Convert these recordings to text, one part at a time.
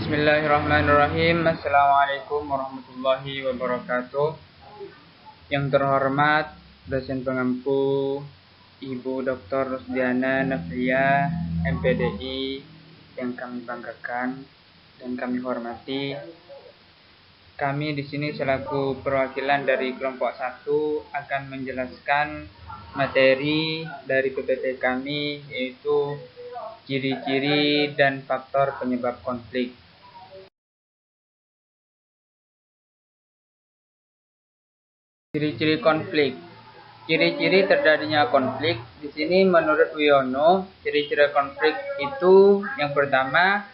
Bismillahirrahmanirrahim. Assalamualaikum warahmatullahi wabarakatuh. Yang terhormat dosen pengampu Ibu Dr. Rusdiana Nafriya, MPDI, yang kami banggakan dan kami hormati. Kami di sini selaku perwakilan dari kelompok 1 akan menjelaskan materi dari PPT kami, yaitu ciri-ciri dan faktor penyebab konflik. Ciri-ciri konflik. Ciri-ciri terjadinya konflik di sini menurut Wiono, ciri-ciri konflik itu yang pertama,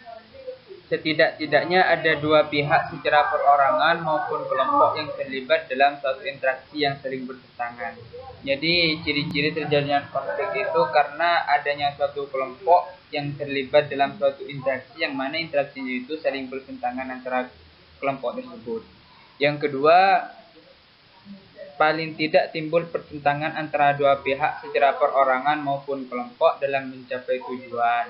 setidak-tidaknya ada dua pihak secara perorangan maupun kelompok yang terlibat dalam suatu interaksi yang saling bertentangan. Jadi ciri-ciri terjadinya konflik itu karena adanya suatu kelompok yang terlibat dalam suatu interaksi yang mana interaksinya itu saling bertentangan antara kelompok tersebut. Yang kedua, paling tidak timbul pertentangan antara dua pihak secara perorangan maupun kelompok dalam mencapai tujuan.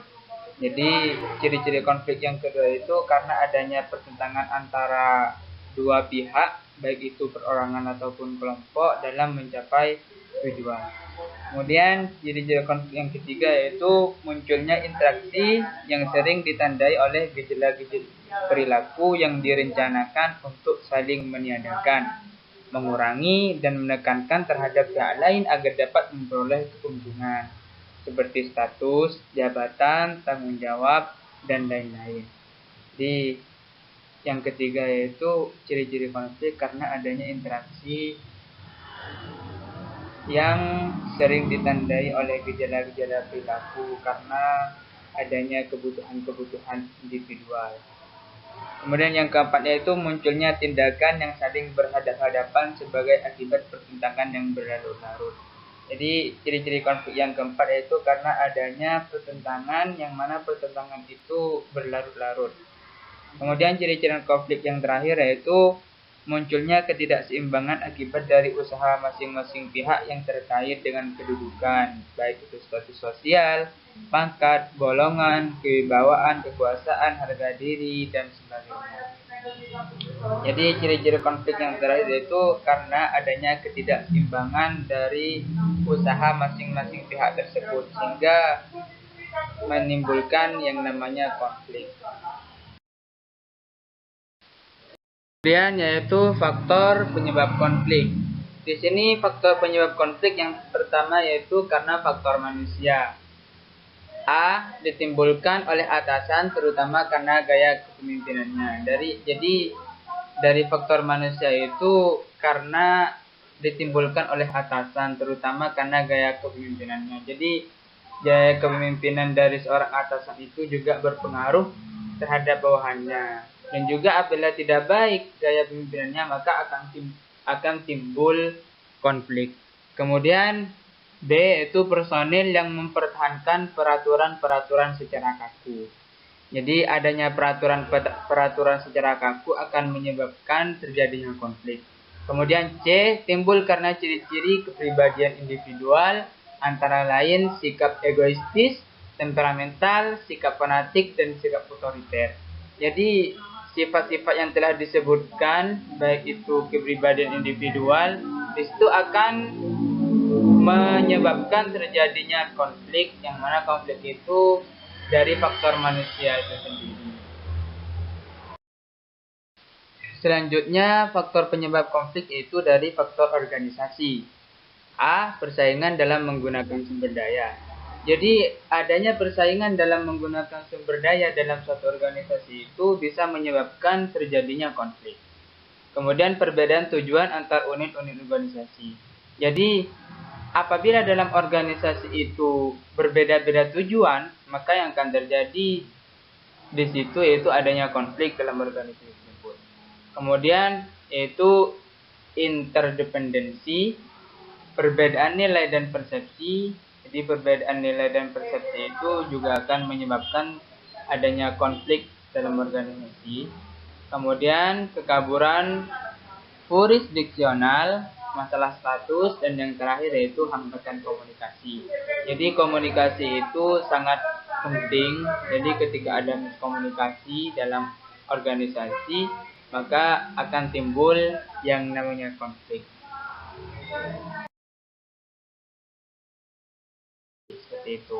Jadi ciri-ciri konflik yang kedua itu karena adanya pertentangan antara dua pihak, baik itu perorangan ataupun kelompok dalam mencapai tujuan. Kemudian ciri-ciri konflik yang ketiga yaitu munculnya interaksi yang sering ditandai oleh gejala-gejala perilaku yang direncanakan untuk saling meniadakan, mengurangi dan menekankan terhadap pihak lain agar dapat memperoleh keuntungan, seperti status, jabatan, tanggung jawab, dan lain-lain. Jadi yang ketiga yaitu ciri-ciri konflik karena adanya interaksi yang sering ditandai oleh gejala-gejala perilaku karena adanya kebutuhan-kebutuhan individual. Kemudian yang keempat yaitu munculnya tindakan yang saling berhadapan-hadapan sebagai akibat pertentangan yang berlarut-larut. Jadi ciri-ciri konflik yang keempat yaitu karena adanya pertentangan yang mana pertentangan itu berlarut-larut. Kemudian ciri-ciri konflik yang terakhir yaitu munculnya ketidakseimbangan akibat dari usaha masing-masing pihak yang terkait dengan kedudukan, baik itu status sosial, pangkat, golongan, kewibawaan, kekuasaan, harga diri, dan sebagainya. Jadi ciri-ciri konflik yang terakhir itu karena adanya ketidakseimbangan dari usaha masing-masing pihak tersebut sehingga menimbulkan yang namanya konflik. Kemudian yaitu faktor penyebab konflik. Di sini faktor penyebab konflik yang pertama yaitu karena faktor manusia. A. Ditimbulkan oleh atasan terutama karena gaya kepemimpinannya. Jadi dari faktor manusia itu karena ditimbulkan oleh atasan terutama karena gaya kepemimpinannya. Jadi gaya kepemimpinan dari seorang atasan itu juga berpengaruh terhadap bawahannya. Dan juga apabila tidak baik gaya pemimpinannya maka akan timbul konflik. Kemudian B itu personil yang mempertahankan peraturan-peraturan secara kaku. Jadi adanya peraturan secara kaku akan menyebabkan terjadinya konflik. Kemudian C timbul karena ciri-ciri kepribadian individual antara lain sikap egoistis, temperamental, sikap fanatik, dan sikap otoriter. Jadi sifat-sifat yang telah disebutkan baik itu kepribadian individual itu akan menyebabkan terjadinya konflik yang mana konflik itu dari faktor manusia itu sendiri. Selanjutnya faktor penyebab konflik itu dari faktor organisasi. A. Persaingan dalam menggunakan sumber daya. Jadi adanya persaingan dalam menggunakan sumber daya dalam suatu organisasi itu bisa menyebabkan terjadinya konflik. Kemudian perbedaan tujuan antar unit-unit organisasi. Jadi apabila dalam organisasi itu berbeda-beda tujuan, maka yang akan terjadi di situ yaitu adanya konflik dalam organisasi tersebut. Kemudian yaitu interdependensi, perbedaan nilai dan persepsi. Jadi perbedaan nilai dan persepsi itu juga akan menyebabkan adanya konflik dalam organisasi. Kemudian kekaburan jurisdiksional, masalah status, dan yang terakhir yaitu hambatan komunikasi. Jadi komunikasi itu sangat penting. Jadi ketika ada miskomunikasi dalam organisasi, maka akan timbul yang namanya konflik. Seperti itu.